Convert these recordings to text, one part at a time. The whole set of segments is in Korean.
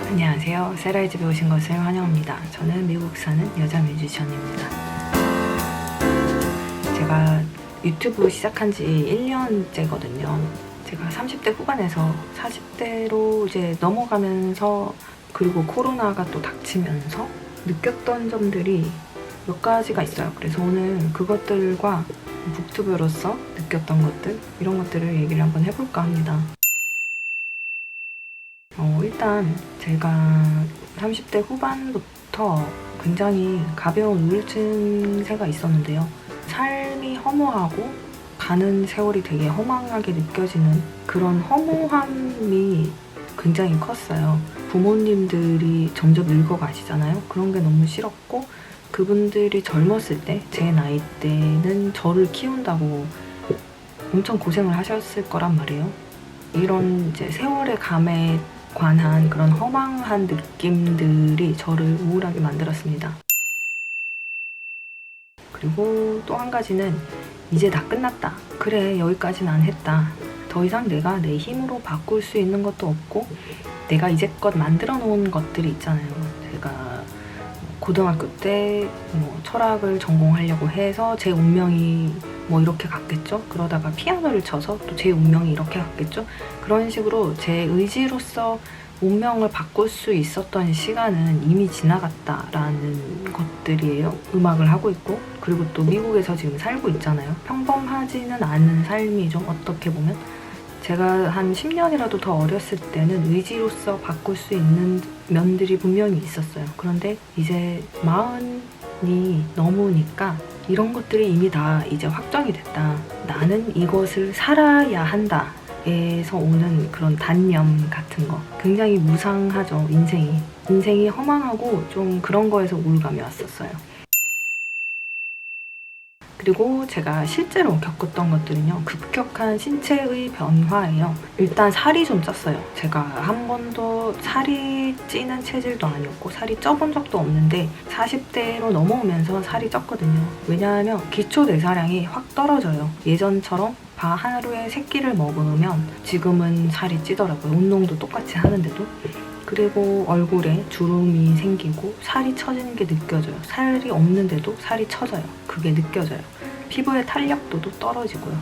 안녕하세요. 세라의 집에 오신 것을 환영합니다. 저는 미국 사는 여자 뮤지션입니다. 제가 유튜브 시작한 지 1년째거든요. 제가 30대 후반에서 40대로 이제 넘어가면서, 그리고 코로나가 또 닥치면서 느꼈던 점들이 몇 가지가 있어요. 그래서 오늘 그것들과 북튜버로서 느꼈던 것들, 이런 것들을 얘기를 한번 해볼까 합니다. 일단 제가 30대 후반부터 굉장히 가벼운 우울증세가 있었는데요. 삶이 허무하고 가는 세월이 되게 허망하게 느껴지는 그런 허무함이 굉장히 컸어요. 부모님들이 점점 늙어가시잖아요. 그런 게 너무 싫었고, 그분들이 젊었을 때, 제 나이 때는 저를 키운다고 엄청 고생을 하셨을 거란 말이에요. 이런 이제 세월의 감에 관한 그런 허망한 느낌들이 저를 우울하게 만들었습니다. 그리고 또 한 가지는 이제 다 끝났다. 그래, 여기까지는 안 했다. 더 이상 내가 내 힘으로 바꿀 수 있는 것도 없고, 내가 이제껏 만들어 놓은 것들이 있잖아요. 제가 고등학교 때 철학을 전공하려고 해서 제 운명이 이렇게 갔겠죠? 그러다가 피아노를 쳐서 또 제 운명이 이렇게 갔겠죠? 그런 식으로 제 의지로서 운명을 바꿀 수 있었던 시간은 이미 지나갔다라는 것들이에요. 음악을 하고 있고, 그리고 또 미국에서 지금 살고 있잖아요. 평범하지는 않은 삶이죠, 어떻게 보면. 제가 한 10년이라도 더 어렸을 때는 의지로서 바꿀 수 있는 면들이 분명히 있었어요. 그런데 이제 40이 넘으니까 이런 것들이 이미 다 이제 확정이 됐다. 나는 이것을 살아야 한다. 에서 오는 그런 단념 같은 거. 굉장히 무상하죠, 인생이. 인생이 허망하고 좀 그런 거에서 우울감이 왔었어요. 그리고 제가 실제로 겪었던 것들은요, 급격한 신체의 변화예요. 일단 살이 좀 쪘어요. 제가 한 번도 살이 찌는 체질도 아니었고 살이 쪄본 적도 없는데 40대로 넘어오면서 살이 쪘거든요. 왜냐하면 기초 대사량이 확 떨어져요. 예전처럼 하루에 3끼를 먹으면 지금은 살이 찌더라고요. 운동도 똑같이 하는데도. 그리고 얼굴에 주름이 생기고 살이 처지는 게 느껴져요. 살이 없는데도 살이 처져요. 그게 느껴져요. 피부의 탄력도도 떨어지고요.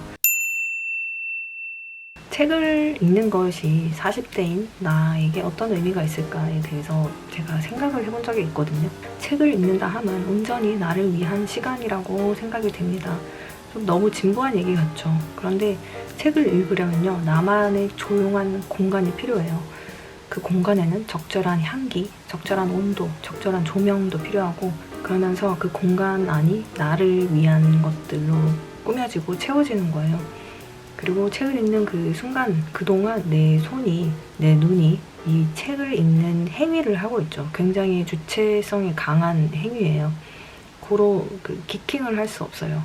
책을 읽는 것이 40대인 나에게 어떤 의미가 있을까에 대해서 제가 생각을 해본 적이 있거든요. 책을 읽는다 하면 온전히 나를 위한 시간이라고 생각이 됩니다. 좀 너무 진부한 얘기 같죠. 그런데 책을 읽으려면요, 나만의 조용한 공간이 필요해요. 그 공간에는 적절한 향기, 적절한 온도, 적절한 조명도 필요하고, 그러면서 그 공간 안이 나를 위한 것들로 꾸며지고 채워지는 거예요. 그리고 책을 읽는 그 순간, 그동안 내 손이, 내 눈이 이 책을 읽는 행위를 하고 있죠. 굉장히 주체성이 강한 행위예요. 고로 기킹을 할 수 없어요.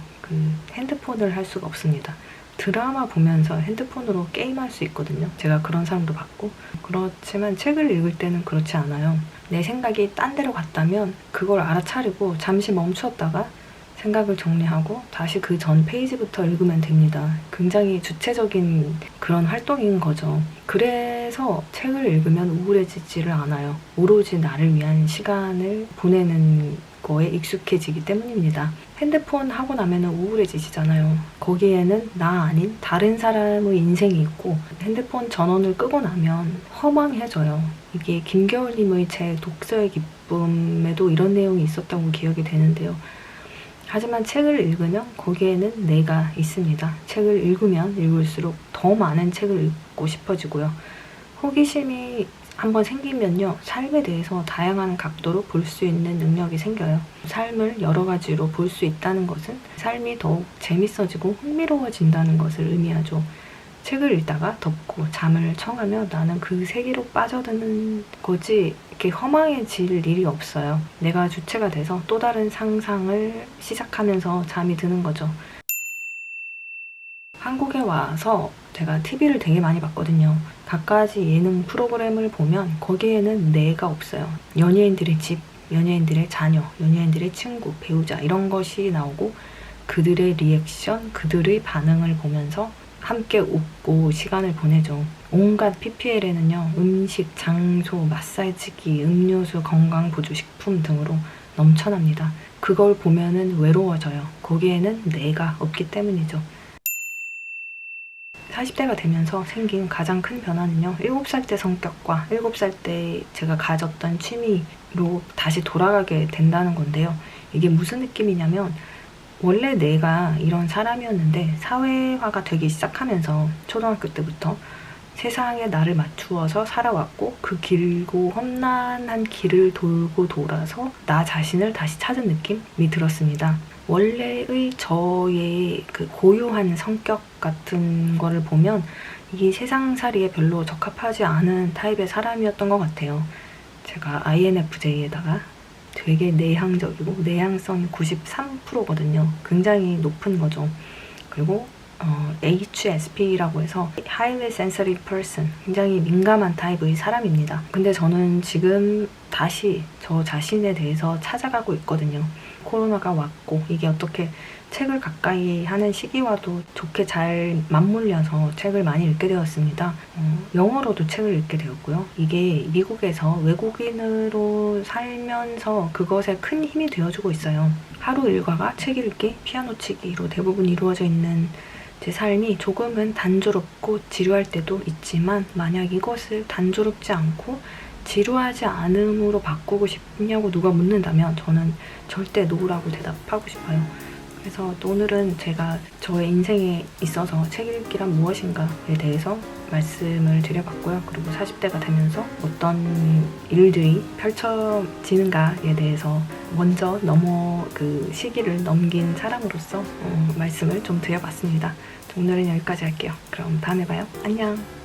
핸드폰을 할 수가 없습니다. 드라마 보면서 핸드폰으로 게임할 수 있거든요. 제가 그런 사람도 봤고. 그렇지만 책을 읽을 때는 그렇지 않아요. 내 생각이 딴 데로 갔다면 그걸 알아차리고 잠시 멈추었다가 생각을 정리하고 다시 그 전 페이지부터 읽으면 됩니다. 굉장히 주체적인 그런 활동인 거죠. 그래서 책을 읽으면 우울해지지를 않아요. 오로지 나를 위한 시간을 보내는 거에 익숙해지기 때문입니다. 핸드폰 하고 나면 우울해지시잖아요. 거기에는 나 아닌 다른 사람의 인생이 있고, 핸드폰 전원을 끄고 나면 허망해져요. 이게 김겨울님의 책 독서의 기쁨에도 이런 내용이 있었다고 기억이 되는데요. 하지만 책을 읽으면 거기에는 내가 있습니다. 책을 읽으면 읽을수록 더 많은 책을 읽고 싶어지고요. 호기심이 한번 생기면요, 삶에 대해서 다양한 각도로 볼 수 있는 능력이 생겨요. 삶을 여러 가지로 볼 수 있다는 것은 삶이 더욱 재밌어지고 흥미로워진다는 것을 의미하죠. 책을 읽다가 덮고 잠을 청하며 나는 그 세계로 빠져드는 거지, 이렇게 허망해질 일이 없어요. 내가 주체가 돼서 또 다른 상상을 시작하면서 잠이 드는 거죠. 한국에 와서 제가 TV를 되게 많이 봤거든요. 갖가지 예능 프로그램을 보면 거기에는 내가 없어요. 연예인들의 집, 연예인들의 자녀, 연예인들의 친구, 배우자, 이런 것이 나오고, 그들의 리액션, 그들의 반응을 보면서 함께 웃고 시간을 보내죠. 온갖 PPL에는요, 음식, 장소, 마사지기, 음료수, 건강보조식품 등으로 넘쳐납니다. 그걸 보면은 외로워져요. 거기에는 내가 없기 때문이죠. 40대가 되면서 생긴 가장 큰 변화는요, 7살 때 성격과 7살 때 제가 가졌던 취미로 다시 돌아가게 된다는 건데요. 이게 무슨 느낌이냐면, 원래 내가 이런 사람이었는데 사회화가 되기 시작하면서 초등학교 때부터 세상에 나를 맞추어서 살아왔고, 그 길고 험난한 길을 돌고 돌아서 나 자신을 다시 찾은 느낌이 들었습니다. 원래의 저의 그 고유한 성격 같은 거를 보면 이게 세상살이에 별로 적합하지 않은 타입의 사람이었던 것 같아요. 제가 INFJ에다가 되게 내향적이고 내향성이 93%거든요. 굉장히 높은 거죠. 그리고 HSP라고 해서 Highly Sensitive Person, 굉장히 민감한 타입의 사람입니다. 근데 저는 지금 다시 저 자신에 대해서 찾아가고 있거든요. 코로나가 왔고 이게 어떻게 책을 가까이 하는 시기와도 좋게 잘 맞물려서 책을 많이 읽게 되었습니다. 영어로도 책을 읽게 되었고요. 이게 미국에서 외국인으로 살면서 그것에 큰 힘이 되어주고 있어요. 하루 일과가 책 읽기, 피아노 치기로 대부분 이루어져 있는 제 삶이 조금은 단조롭고 지루할 때도 있지만, 만약 이것을 단조롭지 않고 지루하지 않음으로 바꾸고 싶냐고 누가 묻는다면 저는 절대 노라고 대답하고 싶어요. 그래서 오늘은 제가 저의 인생에 있어서 책 읽기란 무엇인가에 대해서 말씀을 드려봤고요. 그리고 40대가 되면서 어떤 일들이 펼쳐지는가에 대해서 먼저 그 시기를 넘긴 사람으로서 말씀을 좀 드려봤습니다. 오늘은 여기까지 할게요. 그럼 다음에 봐요. 안녕.